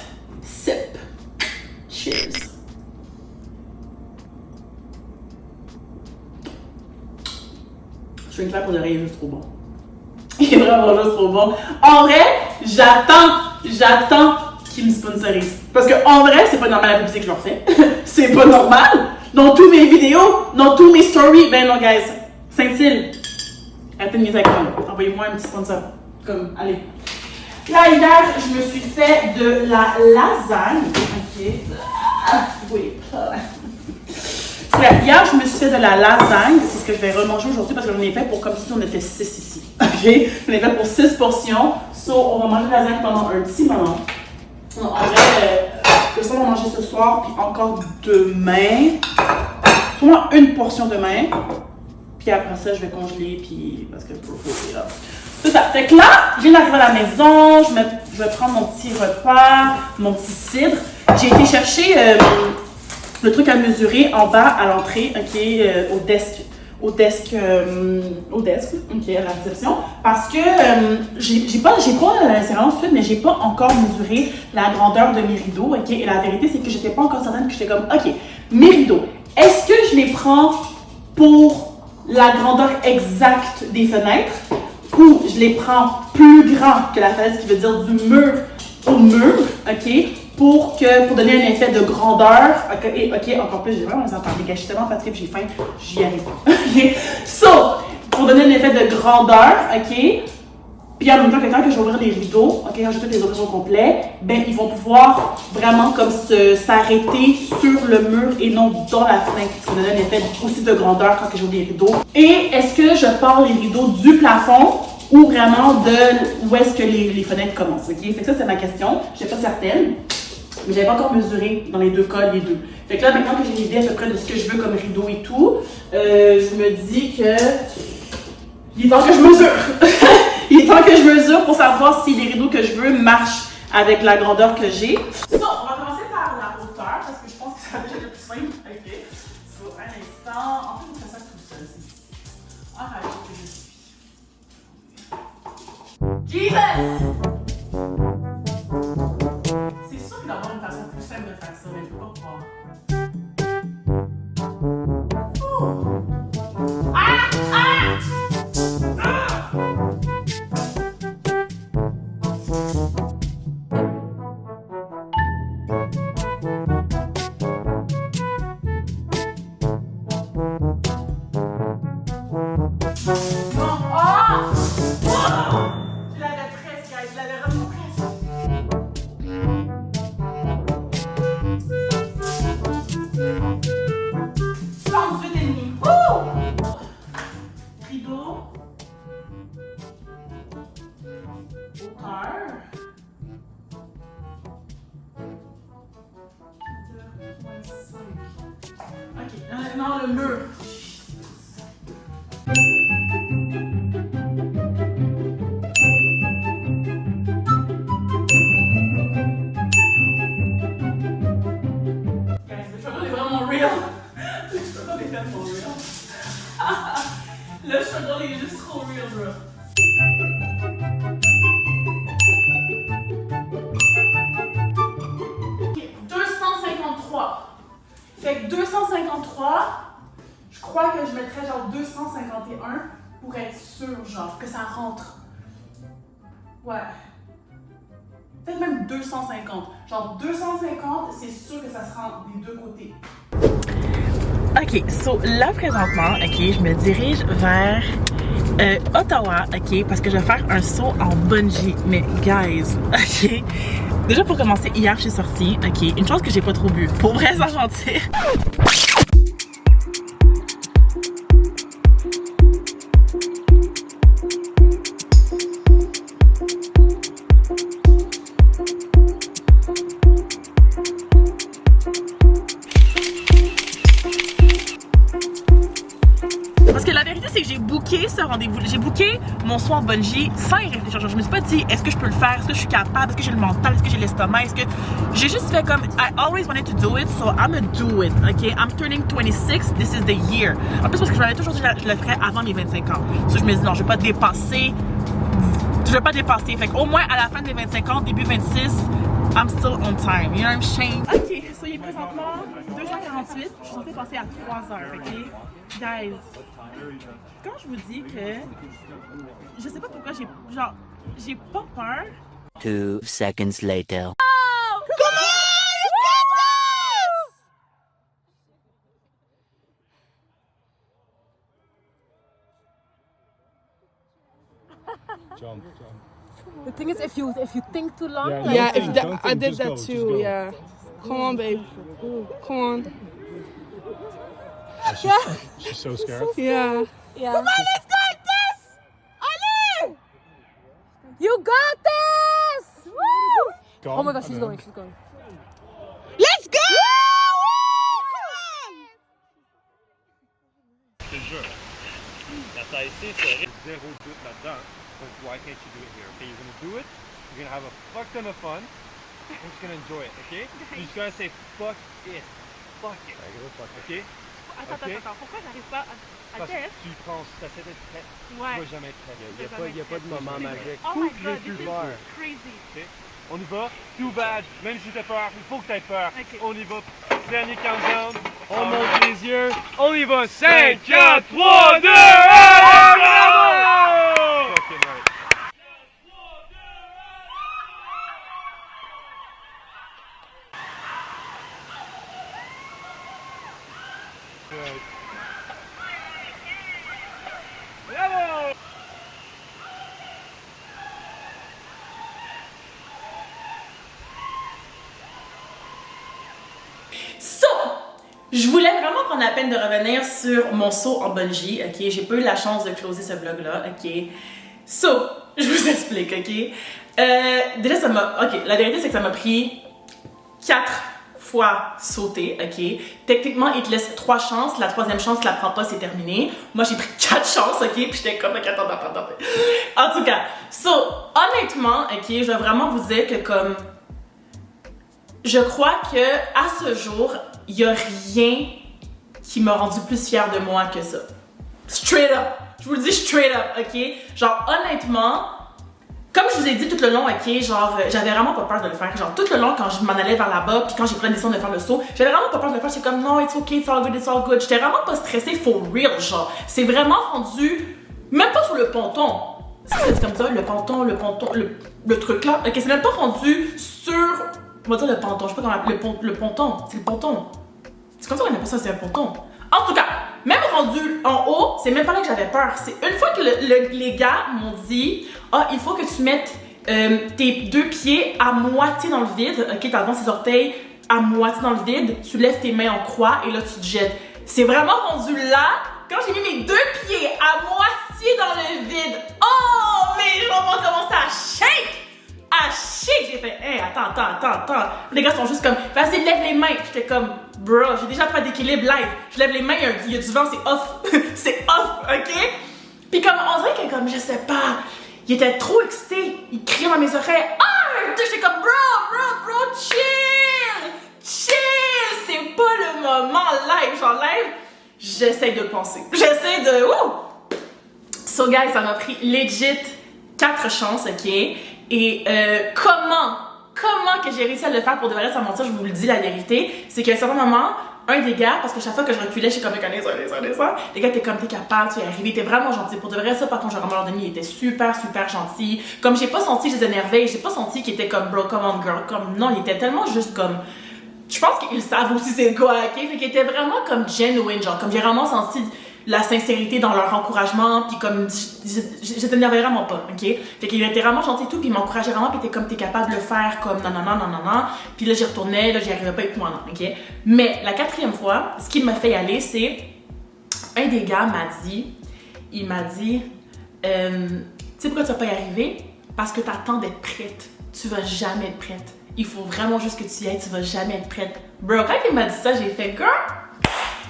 sip. Cheers. Ce drink-là, pour de vrai, il est juste trop bon. Il est vraiment juste trop bon. En vrai, j'attends qui me sponsorise. Parce que en vrai, c'est pas normal la publicité que je leur fais. C'est pas normal. Dans tous mes vidéos, dans tous mes stories, ben non, guys. Saint-Hyl, arrêtez de niaiser avec moi. Envoyez-moi un petit sponsor. Comme, allez. Là, hier, je me suis fait de la lasagne. Ok. Oui. Hier, je me suis fait de la lasagne. C'est ce que je vais remanger aujourd'hui parce que j'en ai fait pour comme si on était 6 ici. Ok? J'en ai fait pour 6 portions. So, on va manger la lasagne pendant un petit moment. En vrai, je vais manger ce soir, puis encore demain. Sûrement une portion demain. Puis après ça, je vais congeler, puis parce que pour faut là. C'est ça. Fait que là, je viens d'arriver à la maison, je vais prendre mon petit repas, mon petit cidre. J'ai été chercher le truc à mesurer en bas à l'entrée, ok, au desk, ok, à la réception, parce que c'est vraiment stupide, mais j'ai pas encore mesuré la grandeur de mes rideaux, ok, et la vérité, c'est que j'étais pas encore certaine, que j'étais comme, ok, mes rideaux, est-ce que je les prends pour la grandeur exacte des fenêtres, ou je les prends plus grand que la fenêtre, ce qui veut dire du mur au mur, ok, pour donner un effet de grandeur. Ok, encore plus, j'ai vraiment les entendre. Je suis tellement fatiguée, j'ai faim, j'y arrive pas. Ok, so, pour donner un effet de grandeur, ok, puis en même temps que quand je vais ouvrir les rideaux, ok, quand je fais les ouvrir au complet, ben ils vont pouvoir vraiment comme s'arrêter sur le mur et non dans la fenêtre, ce qui va donner un effet aussi de grandeur quand j'ouvre les rideaux. Et est-ce que je pars les rideaux du plafond ou vraiment de où est-ce que les fenêtres commencent, ok? Fait que ça, c'est ma question. Je suis pas certaine. Mais j'avais pas encore mesuré dans les deux cas, les deux. Fait que là, maintenant que j'ai une idée à peu près de ce que je veux comme rideau et tout, je me dis que il est temps que je mesure. Il est temps que je mesure pour savoir si les rideaux que je veux marchent avec la grandeur que j'ai. So, on va commencer par la hauteur parce que je pense que ça va être le plus simple. Ok. So, un instant. En fait, on fait ça tout seul. Ah, je suis. Jesus! C'est sûr qu'il doit y avoir une façon plus simple de faire ça, mais je peux pas croire. Je l'avais presque, guys, je l'avais maintenant le mur. Le struggle est vraiment real. Le struggle est vraiment real. Le struggle est juste trop real, bro. Ok, 253. Fait que 253, je crois que je mettrais genre 251 pour être sûr, genre, que ça rentre. Ouais. Peut-être même 250. Genre 250, c'est sûr que ça se rend des deux côtés. Ok, so là présentement, ok, je me dirige vers Ottawa, ok, parce que je vais faire un saut en bungee. Mais guys, ok, déjà pour commencer, hier je suis sortie, ok, une chance que j'ai pas trop bu, pour vrai sans mentir. Parce que la vérité, c'est que j'ai booké ce rendez-vous. J'ai booké mon saut en bungee sans y réfléchir. Je me suis pas dit, est-ce que je peux le faire? Est-ce que je suis capable? Est-ce que j'ai le mental? Est-ce que j'ai l'estomac? Est-ce que... J'ai juste fait comme, I always wanted to do it, so I'm gonna do it, ok? I'm turning 26, this is the year. En plus, parce que je m'avais toujours dit que je le ferais avant mes 25 ans. So, je me dis, non, je vais pas dépasser. Je vais pas dépasser. Fait qu'au moins, à la fin des 25 ans, début 26, I'm still on time. You know what I'm saying? Ok, so il est présentement 2h48. Je suis censée passer à 3h, ok? Guys, quand je vous dis que je sais pas pourquoi j'ai pas peur. 2 seconds later. Jump. The thing is, if you think too long, Yeah, like, if that, I did that too. Yeah. Come on, babe. Come on. She's so scared. Yeah. Yeah. Come on, let's go like this! Ali! You got this! Woo! Calm, Oh my gosh, she's and going, then- she's going. Let's go! Je te jure. La taille C serait zéro doute là-dedans. Donc, why can't you do it here? Okay, you're gonna do it. You're gonna have a fuck ton of fun. You're just gonna enjoy it, okay? You just gotta say fuck it. Fuck it. Okay? Attends, pourquoi j'arrive pas à Parce dire? que tu penses, t'essaies d'être prête. Tu Ouais. vas jamais être prête. Il y a pas de moment magique. Oh my Tout god, plus this is peur. crazy. Okay? On y va. Too bad. Même si t'as peur, il faut que t'aies peur. Ok. On y va. Dernier countdown. On monte les yeux. On y va. 5, 4, 3, 2, 1. Bravo! Fucking right. Right. Bravo! So, je voulais vraiment prendre la peine de revenir sur mon saut en bungee, ok? J'ai pas eu la chance de closer ce vlog-là, ok? So, je vous explique, ok? Déjà, la vérité, c'est que ça m'a pris 4 fois sauter, ok? Techniquement, il te laisse 3 chances. La 3e chance, tu la prends pas, c'est terminé. Moi, j'ai pris 4 chances, ok? Puis j'étais comme, ok, attends. En tout cas, so, honnêtement, ok, je vais vraiment vous dire que comme... Je crois que à ce jour, il y a rien qui m'a rendu plus fière de moi que ça. Straight up. Je vous le dis straight up, ok? Genre, honnêtement, comme je vous ai dit tout le long, ok, genre, j'avais vraiment pas peur de le faire. Genre, tout le long, quand je m'en allais vers là-bas, puis quand j'ai pris la décision de faire le saut, j'avais vraiment pas peur de le faire. J'étais comme, non, it's okay, it's all good, it's all good. J'étais vraiment pas stressée for real, genre. C'est vraiment rendu, même pas sur le ponton. C'est comme ça, le ponton, le truc là. Ok, c'est même pas rendu sur, on va dire le ponton, je sais pas comment le ponton. C'est le ponton. C'est comme ça qu'on appelle ça, c'est un ponton. En tout cas, même rendu en haut, c'est même pas là que j'avais peur. C'est une fois que les gars m'ont dit, ah, il faut que tu mettes tes 2 pieds à moitié dans le vide, ok, t'avances tes orteils à moitié dans le vide, tu lèves tes mains en croix et là tu te jettes. C'est vraiment rendu là, quand j'ai mis mes 2 pieds à moitié dans le vide, oh, mes jambes ont commencé à shake! Ah shit! J'ai fait, hey, attends. Les gars sont juste comme, vas-y, lève les mains. J'étais comme, bro, j'ai déjà pas d'équilibre live. Je lève les mains, il y a du vent, c'est off. C'est off, ok? Puis comme, on dirait que comme, je sais pas, il était trop excité. Il criait dans mes oreilles. Ah! J'étais comme, bro, chill! C'est pas le moment live. Genre live, j'essaie de penser. J'essaie de, So guys, ça m'a pris legit 4 chances, ok? Et comment que j'ai réussi à le faire pour de vrai sans mentir, je vous le dis la vérité, c'est qu'à un certain moment, un des gars, parce que chaque fois que je reculais, je suis comme, les gars étaient comme, t'es capable, tu es arrivé, t'es vraiment gentil. Pour de vrai, ça, par contre, Jean-Romain Landonnier, il était super gentil. Comme j'ai pas senti que je les énervais, j'ai pas senti qu'il était comme, bro, come on girl, comme, non, il était tellement juste comme, je pense qu'ils savent aussi c'est quoi, ok? Fait qu'il était vraiment comme genuine, genre, comme j'ai vraiment senti la sincérité dans leur encouragement, puis comme, je t'énervais vraiment pas, ok? Fait qu'il était vraiment gentil et tout, puis il m'encourageait vraiment, puis il était comme, t'es capable de le faire, comme, non. Puis là, j'y retournais, là, j'y arrivais pas, et puis moi, non, ok? Mais la 4e fois, ce qui m'a fait y aller, c'est, un des gars il m'a dit, tu sais pourquoi tu vas pas y arriver? Parce que t'attends d'être prête. Tu vas jamais être prête. Il faut vraiment juste que tu y ailles, tu vas jamais être prête. Bro, quand il m'a dit ça, j'ai fait, girl,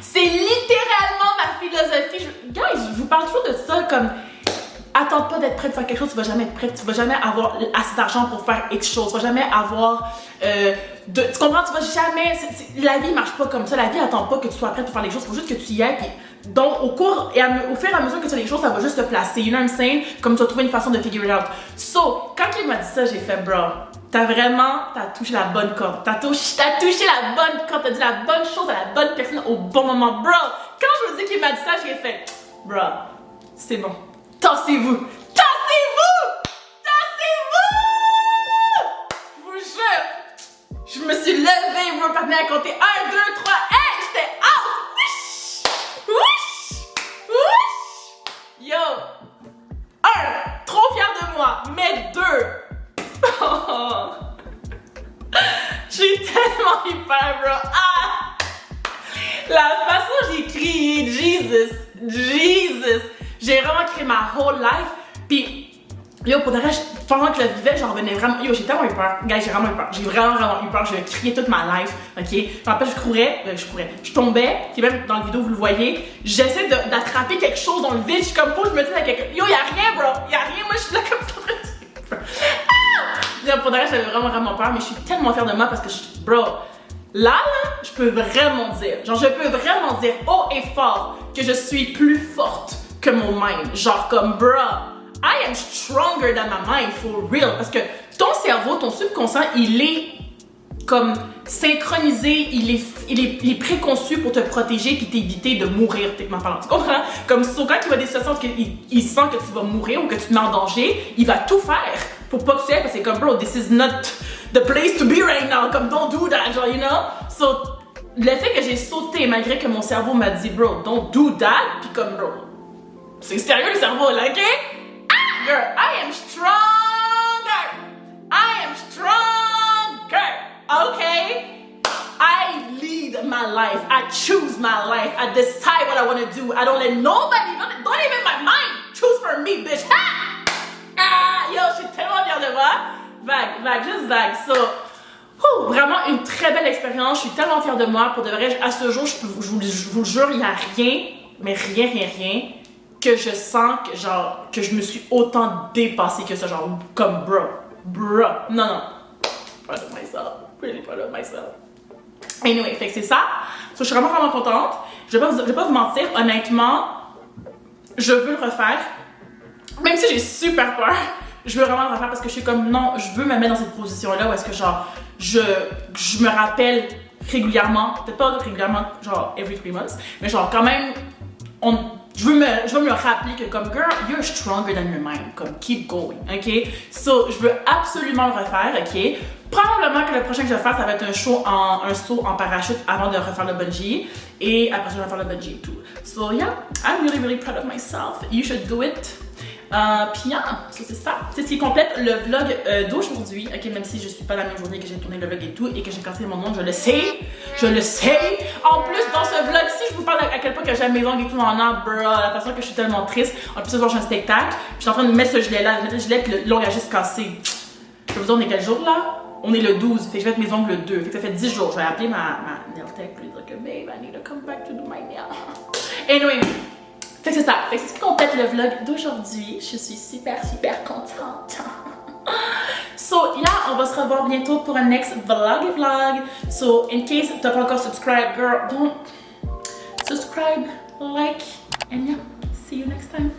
c'est littéralement ma philosophie. Guys, je vous parle toujours de ça comme, attends pas d'être prête pour faire quelque chose, tu vas jamais être prête, tu vas jamais avoir assez d'argent pour faire X chose, tu vas jamais avoir, tu comprends, tu vas jamais, la vie marche pas comme ça, la vie attend pas que tu sois prête pour faire les choses, il faut juste que tu y ailles, puis donc au fur et à mesure que tu fais les choses, ça va juste te placer, you know what I'm saying, comme tu vas trouver une façon de figure it out. So, quand il m'a dit ça, j'ai fait, bro, t'as touché la bonne corde. T'as touché la bonne corde. T'as dit la bonne chose à la bonne personne au bon moment. Bro, quand je vous dis qu'il m'a dit ça, j'ai fait, bro, c'est bon. Tassez-vous. Je vous jure. Je me suis levée, bro, pas à compter 1, 2, 3. Hey, j'étais out. Wish. Yo. 1, trop fière de moi. Mais 2. Je suis tellement hyper, bro. Ah! La façon dont j'ai crié, Jesus. J'ai vraiment crié ma whole life. Puis, yo, pour de vrai, pendant que je le vivais, j'en revenais vraiment. Yo, j'ai tellement eu peur. Guys, j'ai vraiment eu peur. J'ai vraiment eu peur. Je criais toute ma life. Ok? Je me rappelle, je courais. Je tombais. Puis même dans la vidéo, vous le voyez. J'essaie d'attraper quelque chose dans le vide. Je suis comme, je me dis à quelqu'un. Yo, y'a rien, bro. Y'a rien. Moi, je suis là comme ça. Pour de vrai, j'avais vraiment peur, mais je suis tellement fière de moi parce que, bro, là, je peux vraiment dire, haut et fort que je suis plus forte que mon mind. Genre comme, bro, I am stronger than my mind, for real. Parce que ton cerveau, ton subconscient, il est comme synchronisé, il est préconçu pour te protéger puis t'éviter de mourir, techniquement parlant. Tu comprends? Comme quand il va des situations où il sent que tu vas mourir ou que tu te mets en danger, il va tout faire pour pas que tu ailles, parce que c'est comme, bro, this is not the place to be right now. Comme, don't do that, genre, you know? So, le fait que j'ai sauté, malgré que mon cerveau m'a dit, bro, don't do that, puis comme, bro, c'est sérieux le cerveau, là, ok? Ah, girl, I am stronger! Okay? I lead my life. I choose my life. I decide what I want to do. I don't let nobody, not even my mind, choose for me, bitch. Ha! Ah! Yo, je suis tellement fière de moi. Juste vague. So, vraiment une très belle expérience. Je suis tellement fière de moi. Pour de vrai, à ce jour, je vous le jure, il n'y a rien, mais rien, que je sens que, genre, que je me suis autant dépassée que ça. Genre, comme bro. Non. Proud of myself. Really proud of myself. Anyway, fait que c'est ça. So, je suis vraiment contente. Je vais pas vous mentir, honnêtement, je veux le refaire. Même si j'ai super peur, je veux vraiment le refaire parce que je suis comme, non, je veux me mettre dans cette position-là où est-ce que, genre, je me rappelle régulièrement, peut-être pas régulièrement, genre, every 3 months, mais genre, quand même, je veux me rappeler que comme, girl, you're stronger than your mind, comme, keep going, ok? So, je veux absolument le refaire, ok? Probablement que le prochain que je vais faire, ça va être un saut en parachute avant de refaire le bungee, et après je vais faire le bungee et tout. So, yeah, I'm really proud of myself. You should do it. Puis c'est ça. C'est ce qui complète le vlog d'aujourd'hui. Ok, même si je suis pas la même journée que j'ai tourné le vlog et tout et que j'ai cassé mon nom, je le sais. En plus, dans ce vlog-ci, je vous parle à quel point que j'aime mes ongles et tout en or, bro. La façon que je suis tellement triste. En plus, ce soir, j'ai un spectacle. Puis je suis en train de mettre ce gilet-là, puis l'ongle a juste cassé. Je vais vous dire, on est quel jour là? On est le 12, fait que je vais mettre mes ongles le 2. Fait que ça fait 10 jours. Je vais appeler ma nail tech pour lui dire que babe, I need to come back to do my nail. Anyway, fait que c'est ça. Fait que c'est ce qui complète le vlog d'aujourd'hui. Je suis super contente. So, yeah, on va se revoir bientôt pour un next vlog. So, in case t'as pas encore subscribe, girl, don't subscribe, like, and yeah, see you next time.